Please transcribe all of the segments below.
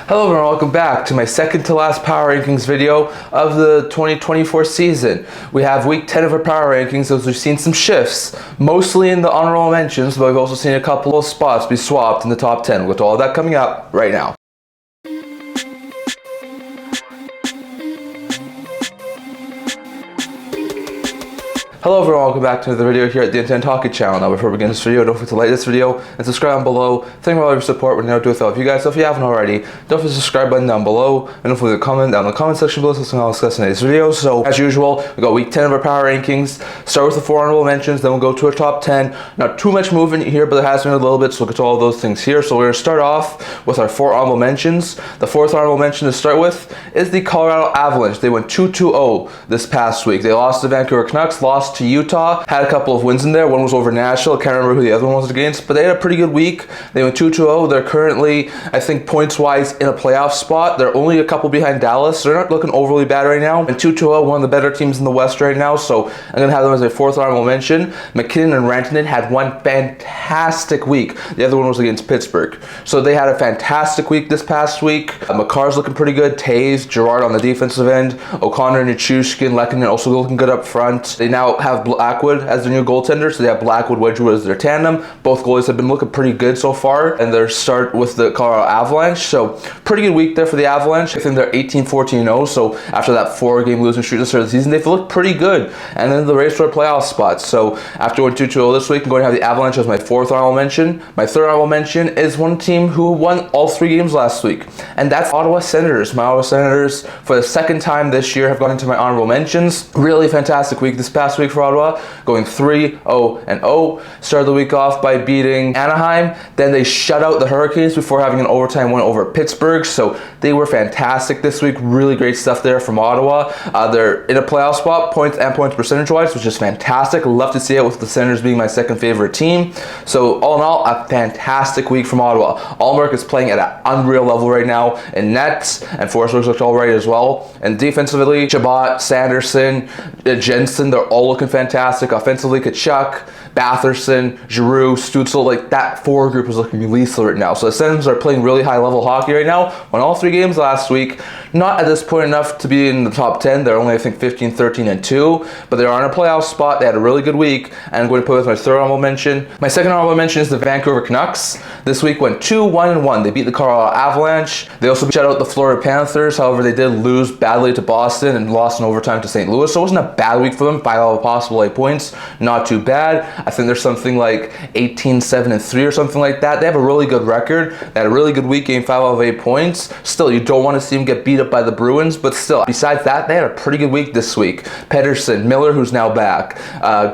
Hello everyone, welcome back to my second to last power rankings video of the 2024 season. We have week 10 of our power rankings as we've seen some shifts, mostly in the honorable mentions, but we've also seen a couple of spots be swapped in the top 10. We'll get to all that coming up right now. Hello everyone, welcome back to another video here at the UTA and TOR channel. Now before we begin this video, don't forget to like this video and subscribe down below. Thank you for all your support. We're now doing without you guys, so if you haven't already, don't forget to subscribe button down below and don't forget to comment down in the comment section below so I'll discuss in today's video. So as usual, we got week 10 of our power rankings. Start with the 4 honorable mentions, then we'll go to our top 10. Not too much movement here, but there has been a little bit, so we'll get to all of those things here. So we're going to start off with our 4 honorable mentions. The 4th honorable mention to start with is the Colorado Avalanche. They went 2-2-0 this past week. They lost to Vancouver Canucks, lost to Utah, had a couple of wins in there. One was over Nashville. I can't remember who the other one was against, but they had a pretty good week. They went 2-2-0. They're currently, I think, points-wise in a playoff spot. They're only a couple behind Dallas. They're not looking overly bad right now. And 2-2-0, one of the better teams in the West right now, so I'm going to have them as a 4th honorable mention. McKinnon and Rantanen had one fantastic week. The other one was against Pittsburgh. So they had a fantastic week this past week. McCarr's looking pretty good. Taves, Girard on the defensive end. O'Connor, Nichushkin, Lehkonen also looking good up front. They now have Blackwood as their new goaltender, so they have Blackwood, Wedgwood as their tandem. Both goalies have been looking pretty good so far, and their start with the Colorado Avalanche. So pretty good week there for the Avalanche. I think they're 18-14-0, so after that 4-game losing streak to start the season, they've looked pretty good. And then the race for a playoff spot. So after going 2-2-0 this week, I'm going to have the Avalanche as my 4th honorable mention. My 3rd honorable mention is one team who won all 3 games last week, and that's Ottawa Senators. My Ottawa Senators, for the 2nd time this year, have gone into my honorable mentions. Really fantastic week this past week for Ottawa, going 3-0-0. Started the week off by beating Anaheim. Then they shut out the Hurricanes before having an overtime win over Pittsburgh. So they were fantastic this week. Really great stuff there from Ottawa. They're in a playoff spot, points percentage wise, which is fantastic. Love to see it with the Senators being my 2nd favorite team. So all in all, a fantastic week from Ottawa. Allmark is playing at an unreal level right now in nets, and Forsberg's looked all right as well. And defensively, Chabot, Sanderson, Jensen, they're all looking fantastic. Offensively, Kachuk, Batherson, Giroux, Stützle, like that 4 group is looking lethal right now. So the Sens are playing really high level hockey right now. Won all 3 games last week. Not at this point enough to be in the top 10. They're only, I think, 15-13-2, but they are in a playoff spot. They had a really good week, and I'm going to put with my 3rd honorable mention. My 2nd honorable mention is the Vancouver Canucks. This week went 2-1-1. They beat the Colorado Avalanche. They also shut out the Florida Panthers. However, they did lose badly to Boston and lost in overtime to St. Louis. So it wasn't a bad week for them. 5 out of possible 8 points. Not too bad. I think there's something like 18-7-3 or something like that. They have a really good record. They had a really good week, gained 5 out of 8 points. Still, you don't want to see them get beat up by the Bruins, but still, besides that, they had a pretty good week this week. Pedersen, Miller, who's now back,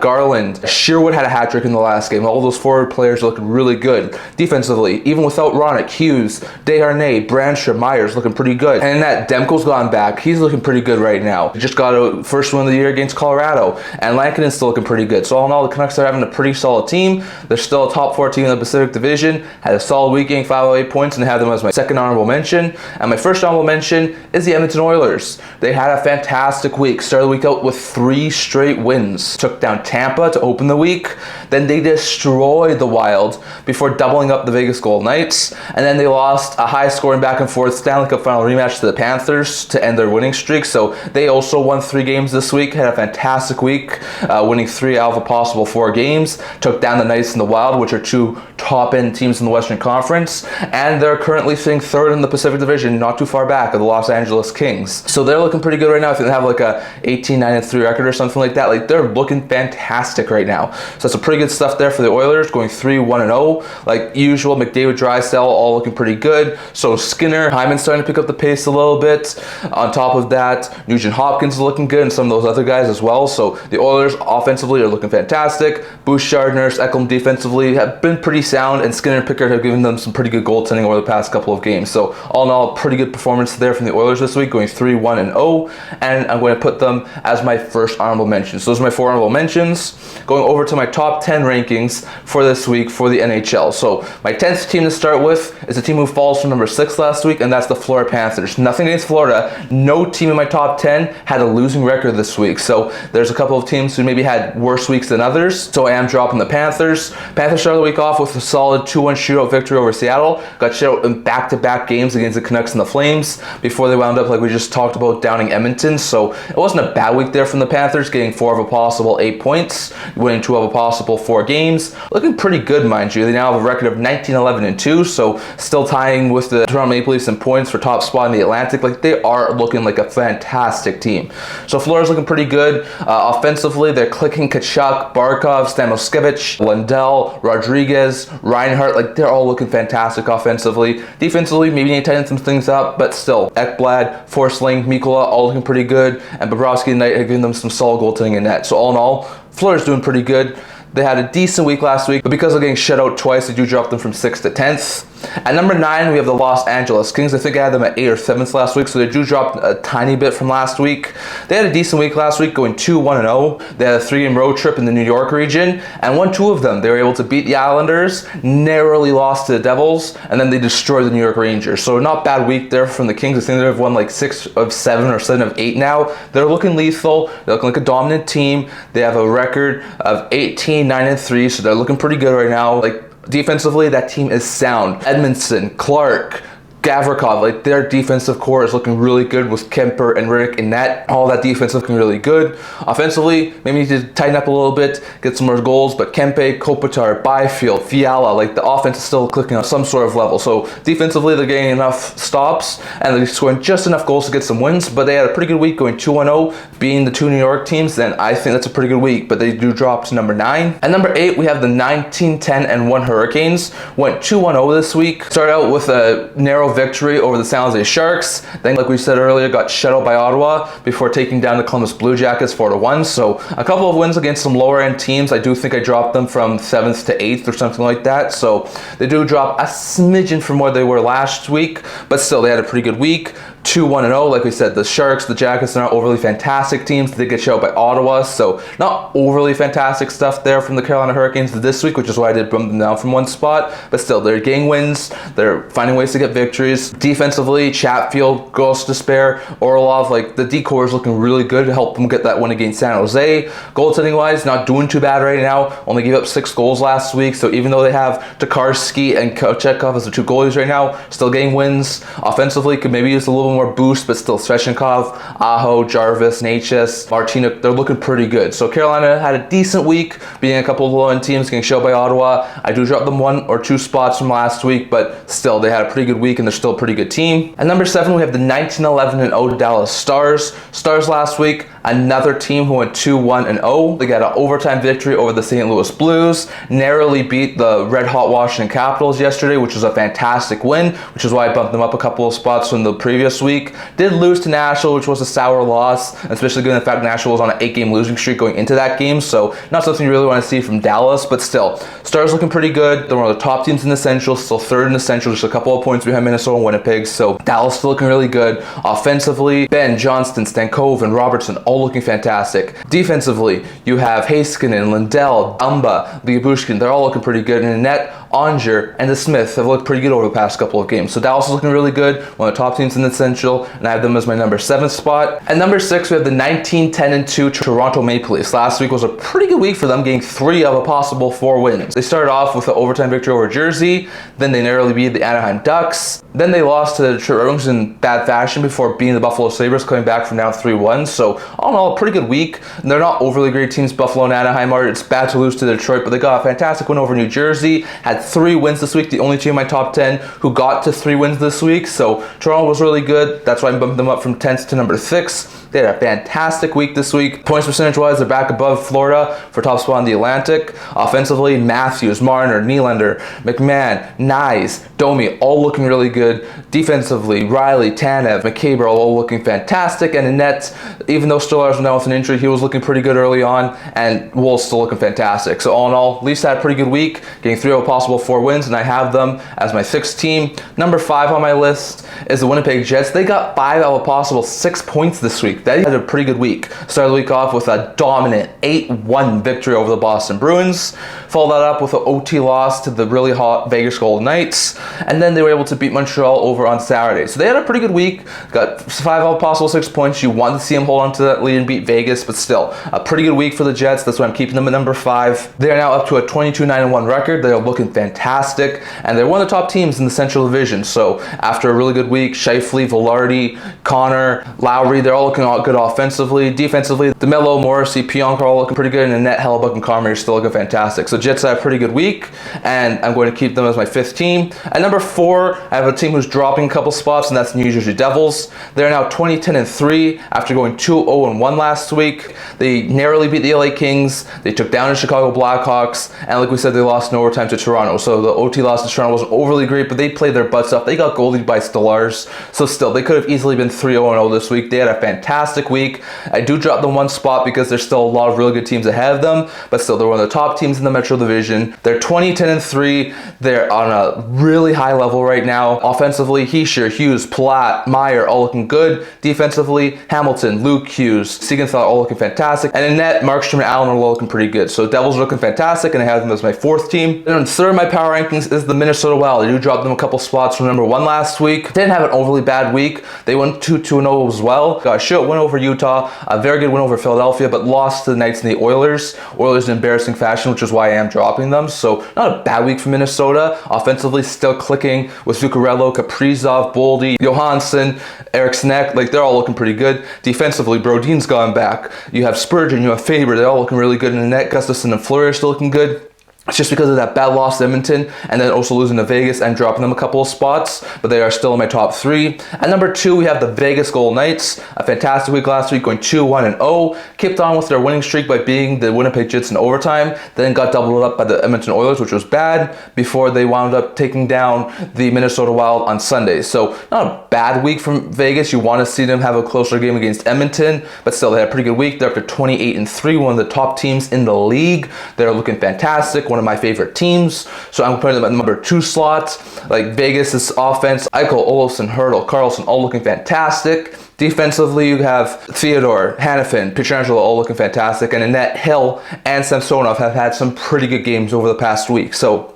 Garland, Sherwood had a hat trick in the last game. All those forward players are looking really good. Defensively, even without Ronick, Hughes, Desharnais, Brandstra, Myers looking pretty good. And that Demko's gone back. He's looking pretty good right now. He just got a first win of the year against Colorado, and Lankinen's still looking pretty good. So all in all, the Canucks are having a pretty solid team. They're still a top 4 team in the Pacific Division. Had a solid week, gained 5 out of 8 points, and I have them as my 2nd honorable mention. And my 1st honorable mention is the Edmonton Oilers. They had a fantastic week. Started the week out with 3 straight wins. Took down Tampa to open the week. Then they destroyed the Wild before doubling up the Vegas Golden Knights. And then they lost a high-scoring back-and-forth Stanley Cup final rematch to the Panthers to end their winning streak. So they also won 3 games this week. Had a fantastic week, winning 3 out of a possible 4 games. Took down the Knights and the Wild, which are 2 top-end teams in the Western Conference. And they're currently sitting 3rd in the Pacific Division, not too far back of the Los Angeles Kings. So they're looking pretty good right now. I think they have like a 18-9-3 record or something like that. Like, they're looking fantastic right now. So that's some pretty good stuff there for the Oilers, going 3-1-0. Like usual, McDavid, Drysdale all looking pretty good. So Skinner, Hyman's starting to pick up the pace a little bit. On top of that, Nugent Hopkins is looking good, and some of those other guys as well. So the Oilers offensively are looking fantastic. Bouchard, Nurse, Ekholm defensively have been pretty sound, and Skinner and Pickard have given them some pretty good goaltending over the past couple of games. So all in all, pretty good performance there from the Oilers this week, going 3-1-0, and I'm going to put them as my 1st honorable mention. So those are my 4 honorable mentions. Going over to my top 10 rankings for this week for the NHL. So my 10th team to start with is a team who falls from number 6 last week, and that's the Florida Panthers. Nothing against Florida. No team in my top 10 had a losing record this week. So there's a couple of teams who maybe had worse weeks than others. So I am dropping the Panthers. Panthers started the week off with with a solid 2-1 shootout victory over Seattle. Got shut out in back-to-back games against the Canucks and the Flames before they wound up, like we just talked about, downing Edmonton. So it wasn't a bad week there from the Panthers, getting 4 of a possible 8 points, winning 2 of a possible 4 games. Looking pretty good, mind you. They now have a record of 19-11-2, so still tying with the Toronto Maple Leafs in points for top spot in the Atlantic. Like, they are looking like a fantastic team. So Florida's looking pretty good. Offensively, they're clicking Tkachuk, Barkov, Stamoskevich, Lundell, Rodriguez, Reinhart. Like, they're all looking fantastic offensively. Defensively, maybe need to tighten some things up, but still, Ekblad, Forsling, Mikkola, all looking pretty good, and Bobrovsky and Knight have given them some solid goaltending in net. So all in all, Florida's doing pretty good. They had a decent week last week, but because of getting shut out twice, they do drop them from 6th to 10th. At number 9, we have the Los Angeles Kings. I think I had them at 8th or 7th last week, so they do drop a tiny bit from last week. They had a decent week last week, going 2-1-0. They had a 3-game road trip in the New York region, and won 2 of them. They were able to beat the Islanders, narrowly lost to the Devils, and then they destroyed the New York Rangers. So not bad week there from the Kings. I think they've won like 6 of 7 or 7 of 8 now. They're looking lethal. They're looking like a dominant team. They have a record of 18-9-3, so they're looking pretty good right now. Like, defensively, that team is sound. Edmondson, Clark, Gavrikov, like, their defensive core is looking really good with Kemper and Riddick in net. All that defense looking really good. Offensively, maybe need to tighten up a little bit, get some more goals, but Kempe, Kopitar, Byfield, Fiala, like, the offense is still clicking on some sort of level. So defensively, they're getting enough stops, and they're scoring just enough goals to get some wins, but they had a pretty good week going 2-0, beating the 2 New York teams. Then I think that's a pretty good week, but they do drop to number 9. At number 8, we have the 19-10-1 Hurricanes. Went 2-1-0 this week. Started out with a narrow victory over the San Jose Sharks. Then, like we said earlier, got shut out by Ottawa before taking down the Columbus Blue Jackets 4-1. So a couple of wins against some lower end teams. I do think I dropped them from 7th to 8th or something like that. So they do drop a smidgen from where they were last week, but still they had a pretty good week. 2-1-0, like we said, the Sharks, the Jackets are not overly fantastic teams. They get shut out by Ottawa, so not overly fantastic stuff there from the Carolina Hurricanes this week, which is why I did bump them down from one spot. But still, they're getting wins. They're finding ways to get victories. Defensively, Chatfield, goals to spare, Orlov, like, the D-core is looking really good to help them get that win against San Jose. Goaltending-wise, not doing too bad right now. Only gave up 6 goals last week, so even though they have Tokarski and Kochetkov as the 2 goalies right now, still getting wins. Offensively, could maybe use a little more boost, but still Svechnikov, Aho, Jarvis, Natchez, Martinuk, they're looking pretty good. So Carolina had a decent week, beating a couple of low-end teams, getting shut by Ottawa. I do drop them 1 or 2 spots from last week, but still, they had a pretty good week, and they're still a pretty good team. At number 7, we have the 19-11-0 Dallas Stars. Stars last week, another team who went 2-1-0. They got an overtime victory over the St. Louis Blues, narrowly beat the red-hot Washington Capitals yesterday, which was a fantastic win, which is why I bumped them up a couple of spots from the previous week. Did lose to Nashville, which was a sour loss, especially given the fact Nashville was on an 8-game losing streak going into that game, so not something you really want to see from Dallas, but still, Stars looking pretty good. They're one of the top teams in the Central, still 3rd in the Central, just a couple of points behind Minnesota and Winnipeg, so Dallas still looking really good. Offensively, Ben, Johnston, Stankov, and Robertson all looking fantastic. Defensively, you have Heiskanen, Lindell, Umba, Liabushkin, they're all looking pretty good. And in net, Onger and the Smith have looked pretty good over the past couple of games. So Dallas is looking really good, one of the top teams in the Central, and I have them as my number 7 spot. At number 6, we have the 19-10-2 Toronto Maple Leafs. Last week was a pretty good week for them, getting 3 of a possible 4 wins. They started off with an overtime victory over Jersey, then they narrowly beat the Anaheim Ducks, then they lost to the Detroit Red Wings in bad fashion before beating the Buffalo Sabres, coming back from down 3-1. So all in all, a pretty good week. They're not overly great teams, Buffalo and Anaheim are. It's bad to lose to Detroit, but they got a fantastic win over New Jersey, had 3 wins this week, the only team in my top 10 who got to 3 wins this week. So Toronto was really good. That's why I bumped them up from 10th to number 6. They had a fantastic week this week. Points percentage wise, they're back above Florida for top spot in the Atlantic. Offensively, Matthews, Marner, Nylander, McMahon, Nyes, Domi, all looking really good. Defensively, Riley, Tanev, McCabe are all looking fantastic. And in net, even though Stolarz was down with an injury, he was looking pretty good early on, and Wool's still looking fantastic. So all in all, Leafs had a pretty good week, getting 3 of a possible 4 wins, and I have them as my 6th team. Number 5 on my list is the Winnipeg Jets. They got 5 out of a possible 6 points this week. They had a pretty good week. Started the week off with a dominant 8-1 victory over the Boston Bruins. Followed that up with an OT loss to the really hot Vegas Golden Knights. And then they were able to beat Montreal over on Saturday. So they had a pretty good week. Got 5 out of possible 6 points. You want to see them hold on to that lead and beat Vegas, but still, a pretty good week for the Jets. That's why I'm keeping them at number 5. They are now up to a 22-9-1 record. They are looking fantastic, and they're one of the top teams in the Central Division. So after a really good week, Scheifele, Velarde, Connor, Lowry, they're all looking all good offensively. Defensively, DeMello, Morrissey, Pionk are all looking pretty good, and Net, Hellebuck, and Carmer are still looking fantastic. So Jets had a pretty good week, and I'm going to keep them as my 5th team. At number 4, I have a team who's dropping a couple spots, and that's the New Jersey Devils. They're now 20-10-3 after going 2-0-1 last week. They narrowly beat the LA Kings. They took down the Chicago Blackhawks, and like we said, they lost in overtime to Toronto. So the OT loss to Toronto wasn't overly great, but they played their butts off. They got goalied by Stellars, so still, they could have easily been 3-0-0 this week. They had a fantastic week. I do drop them one spot because there's still a lot of really good teams ahead of them, but still, they're one of the top teams in the Metro Division. They're 20-10-3. They're on a really high level right now. Offensively, Heischer, Hughes, Palat, Meyer, all looking good. Defensively, Hamilton, Luke Hughes, Siegenthaler, all looking fantastic. And in net, Markstrom and Allen are looking pretty good. So Devils are looking fantastic, and I have them as my 4th team. And third in my power rankings is the Minnesota Wild. I do drop them a couple spots from number 1 last week. Didn't have an overly bad week. They went 2-2-0 as well. Got a short win over Utah, a very good win over Philadelphia, but lost to the Knights and the Oilers. Oilers in embarrassing fashion, which is why I am dropping them. So not a bad week for Minnesota. Offensively, still clicking with Zuccarello, Kaprizov, Boldy, Johansson, Eriksson Ek. Like, they're all looking pretty good. Defensively, Brodin's gone back. You have Spurgeon, you have Faber. They're all looking really good in the net. Gustafsson and Fleury are still looking good. It's just because of that bad loss to Edmonton, and then also losing to Vegas and dropping them a couple of spots, but they are still in my top 3. At number 2, we have the Vegas Golden Knights. A fantastic week last week, going 2-1-0. Kept on with their winning streak by beating the Winnipeg Jets in overtime, then got doubled up by the Edmonton Oilers, which was bad, before they wound up taking down the Minnesota Wild on Sunday. So not a bad week from Vegas. You want to see them have a closer game against Edmonton, but still, they had a pretty good week. They're up to 28-3, one of the top teams in the league. They're looking fantastic. One of my favorite teams, so I'm putting them at the number 2 slot. Like, Vegas' offense, Eichel, Olofsson, Hurdle, Carlson, all looking fantastic. Defensively, you have Theodore, Hannafin, Pietrangelo, all looking fantastic, and in net, Hill and Samsonov have had some pretty good games over the past week. So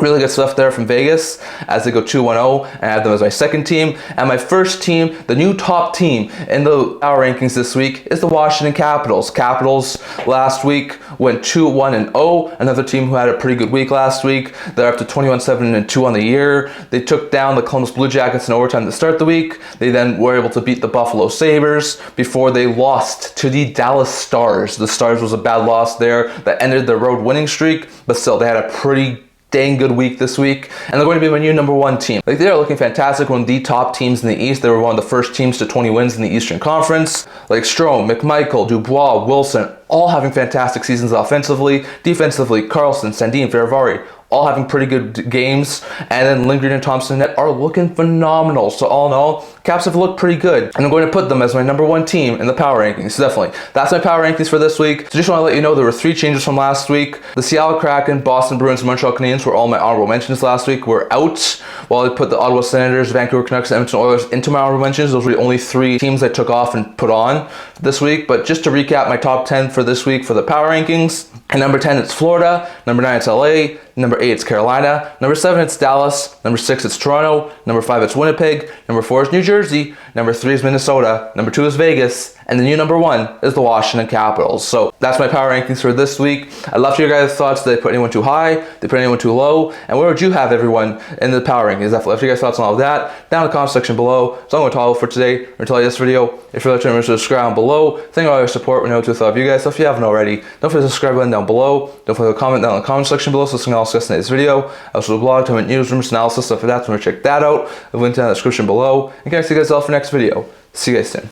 really good stuff there from Vegas as they go 2-1-0, and I have them as my 2nd team. And my 1st team, the new top team in the power rankings this week, is the Washington Capitals. Capitals last week went 2-1-0, another team who had a pretty good week last week. They're up to 21-7-2 on the year. They took down the Columbus Blue Jackets in overtime to start the week. They then were able to beat the Buffalo Sabres before they lost to the Dallas Stars. The Stars was a bad loss there that ended their road winning streak, but still, they had a pretty dang good week this week, and they're going to be my new number 1 team. Like, they are looking fantastic, one of the top teams in the East. They were one of the first teams to 20 wins in the Eastern Conference. Like Strome, McMichael, Dubois, Wilson, all having fantastic seasons offensively. Defensively, Carlson, Sandin, Ferravari, all having pretty good games, and then Lindgren and Thompson net are looking phenomenal. So all in all, Caps have looked pretty good, and I'm going to put them as my number 1 team in the power rankings. So definitely, that's my power rankings for this week. So just want to let you know there were 3 changes from last week. The Seattle Kraken, Boston Bruins, and Montreal Canadiens were all my honorable mentions last week. Were out, while I put the Ottawa Senators, Vancouver Canucks, and Edmonton Oilers into my honorable mentions. Those were the only 3 teams I took off and put on this week. But just to recap my top 10 for this week for the power rankings. At number 10, it's Florida. Number 9, it's LA. Number 8, it's Carolina. Number 7, it's Dallas. Number 6, it's Toronto. Number 5, it's Winnipeg. Number 4 is New Jersey. Number 3 is Minnesota. Number 2 is Vegas. And the new number 1 is the Washington Capitals. So that's my power rankings for this week. I'd love to hear your guys' thoughts. Did I put anyone too high? Did I put anyone too low? And where would you have everyone in the power rankings? I'd love to hear your guys' thoughts on all of that down in the comment section below. So I'm going to talk for today. Until this video, if you're liking, subscribe below. Thank you all your support. We know to love you guys. So if you haven't already, don't forget to subscribe button down below. Don't forget to comment down in the comment section below so something else discussed in this video. I also do a blog, comment news, rumors, analysis, stuff like that. So check that out. I've linked in the description below. And guys, see you guys all for the next video. See you guys soon.